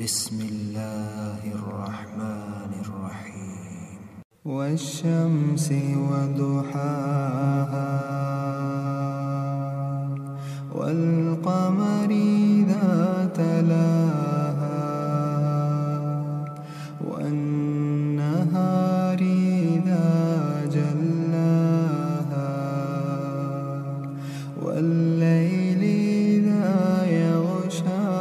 بسم الله الرحمن الرحيم. والشمس وضحاها والقمر إذا تلاها والنهار إذا جلاها والليل إذا يغشاها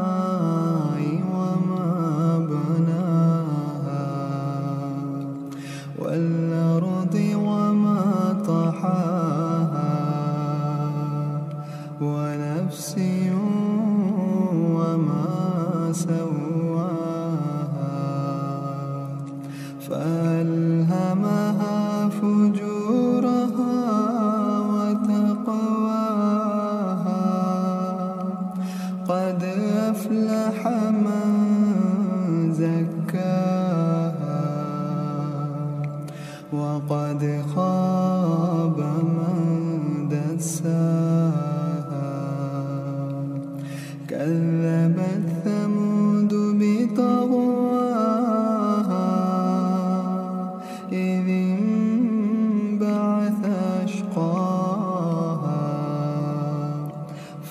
والسماء وما بناها والأرض وما طحاها ونفس وما سواها فألهمها فجورها وتقواها قد أفلح من زكاها وقد خاب من دساها كذبت ثمود بطغواها إذ انبعث أشقاها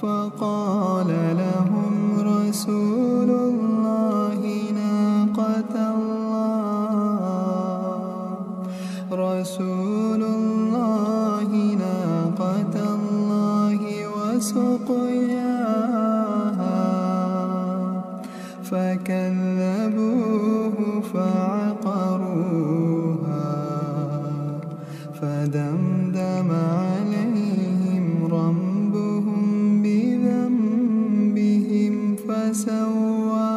فقال لهم رسول الله ناقة الله وسقياها فكذبوه فعقروها فدمدم عليهم ربهم بذنبهم فسواها.